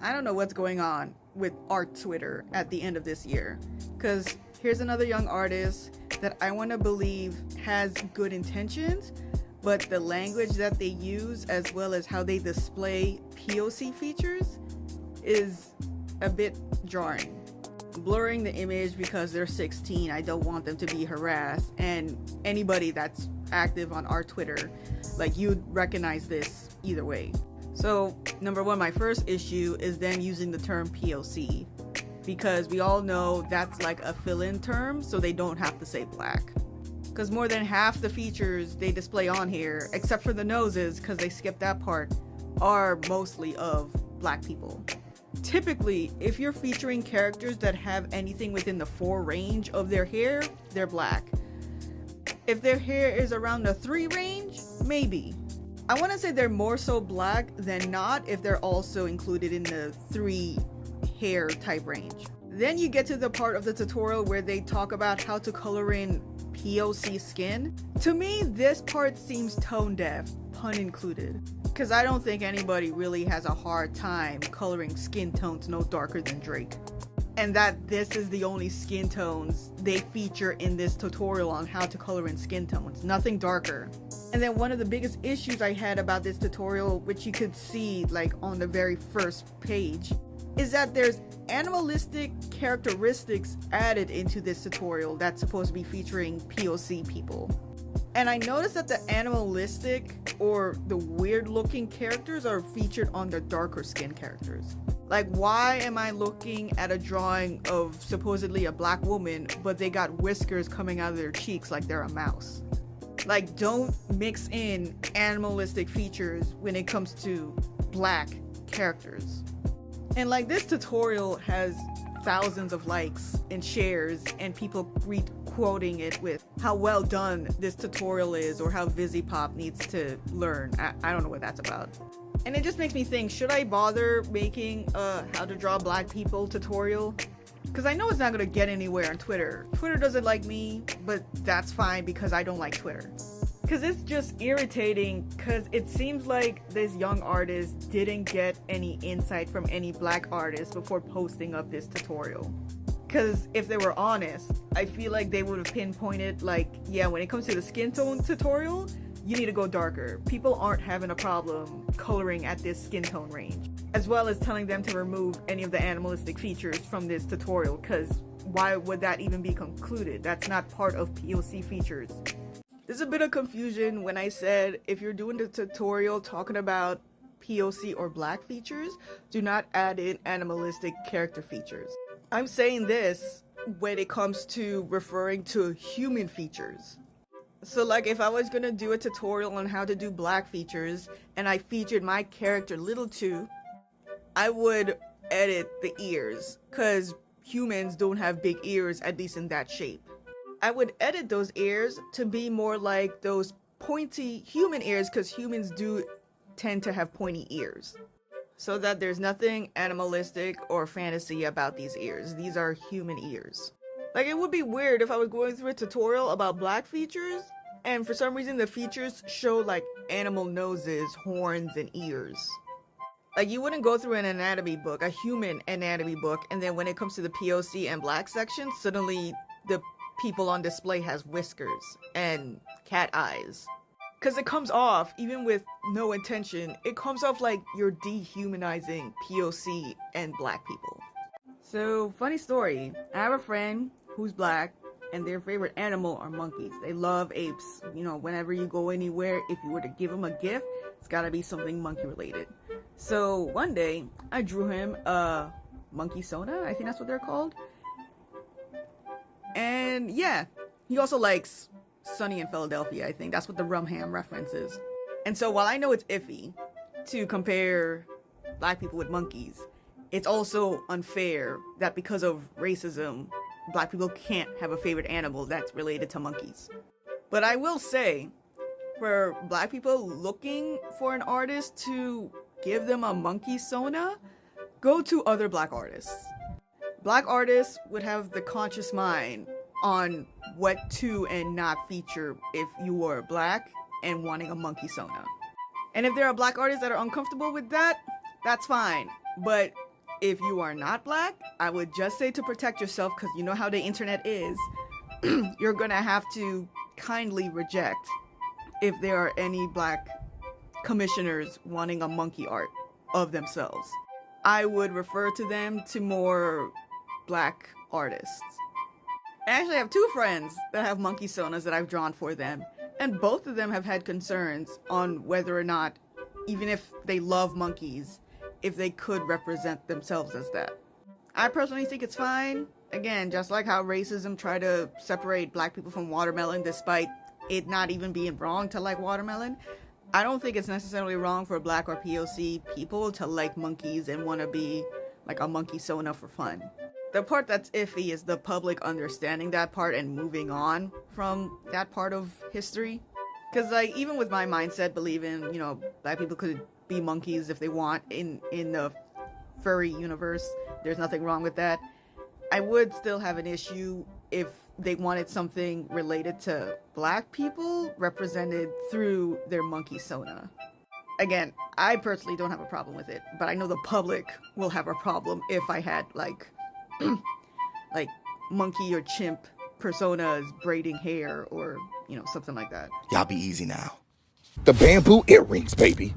I don't know what's going on with art Twitter at the end of this year. Because here's another young artist that I want to believe has good intentions, but the language that they use as well as how they display POC features is a bit jarring. Blurring the image because they're 16, I don't want them to be harassed, and anybody that's active on our Twitter, like, you'd recognize this either way. So number one, my first issue is them using the term POC, because we all know that's like a fill-in term, so they don't have to say black. Because more than half the features they display on here, except for the noses, because they skipped that part, are mostly of black people. Typically, if you're featuring characters that have anything within the 4 range of their hair, they're black. If their hair is around the 3 range, maybe. I want to say they're more so black than not if they're also included in the 3 hair type range. Then you get to the part of the tutorial where they talk about how to color in POC skin. To me, this part seems tone deaf, pun included. Because I don't think anybody really has a hard time coloring skin tones no darker than Drake. And that this is the only skin tones they feature in this tutorial on how to color in skin tones, nothing darker. And then one of the biggest issues I had about this tutorial, which you could see like on the very first page, is that there's animalistic characteristics added into this tutorial that's supposed to be featuring POC people. And I noticed that the animalistic or the weird looking characters are featured on the darker skin characters. Like, why am I looking at a drawing of supposedly a black woman, but they got whiskers coming out of their cheeks like they're a mouse? Like, don't mix in animalistic features when it comes to black characters. And like, this tutorial has thousands of likes and shares and people quoting it with how well done this tutorial is or how VisiPop needs to learn. I don't know what that's about. And it just makes me think, should I bother making a how to draw black people tutorial? Because I know it's not going to get anywhere on Twitter. Twitter doesn't like me, but that's fine because I don't like Twitter. Because it's just irritating, because it seems like this young artist didn't get any insight from any black artists before posting up this tutorial. Because if they were honest, I feel like they would have pinpointed, like, yeah, when it comes to the skin tone tutorial, you need to go darker. People aren't having a problem coloring at this skin tone range. As well as telling them to remove any of the animalistic features from this tutorial, because why would that even be concluded? That's not part of POC features. There's a bit of confusion when I said if you're doing the tutorial talking about POC or black features, do not add in animalistic character features. I'm saying this when it comes to referring to human features. So like, if I was gonna do a tutorial on how to do black features and I featured my character Little 2, I would edit the ears, because humans don't have big ears, at least in that shape. I would edit those ears to be more like those pointy human ears, because humans do tend to have pointy ears. So that there's nothing animalistic or fantasy about these ears. These are human ears. Like, it would be weird if I was going through a tutorial about black features, and for some reason the features show like animal noses, horns, and ears. Like, you wouldn't go through an anatomy book, a human anatomy book, and then when it comes to the POC and black section, suddenly the people on display has whiskers and cat eyes. Because it comes off, even with no intention, it comes off like you're dehumanizing POC and black people. So, funny story, I have a friend who's black, and their favorite animal are monkeys. They love apes. You know, whenever you go anywhere, if you were to give them a gift, it's gotta be something monkey related. So one day, I drew him a monkey soda, I think that's what they're called. And yeah, he also likes Sunny in Philadelphia, I think. That's what the rum ham reference is. And so while I know it's iffy to compare black people with monkeys, it's also unfair that because of racism, black people can't have a favorite animal that's related to monkeys. But I will say, for black people looking for an artist to give them a monkey sona, go to other black artists. Black artists would have the conscious mind on what to and not feature if you were black and wanting a monkey sona. And if there are black artists that are uncomfortable with that, that's fine. But If you are not black, I would just say to protect yourself, because you know how the internet is, you're gonna have to kindly reject if there are any black commissioners wanting a monkey art of themselves. I would refer to them to more black artists. I actually have two friends that have monkey sonas that I've drawn for them, and both of them have had concerns on whether or not, even if they love monkeys, if they could represent themselves as that. I personally think it's fine. Again, just like how racism tried to separate black people from watermelon despite it not even being wrong to like watermelon, I don't think it's necessarily wrong for black or POC people to like monkeys and want to be like a monkey sona for fun. The part that's iffy is the public understanding that part and moving on from that part of history. Because, like, even with my mindset, believing, you know, black people could be monkeys if they want in the furry universe, there's nothing wrong with that. I would still have an issue if they wanted something related to black people represented through their monkey sona. Again, I personally don't have a problem with it, but I know the public will have a problem if I had, like, like monkey or chimp personas braiding hair or, you know, something like that. Y'all be easy now. The bamboo earrings, baby.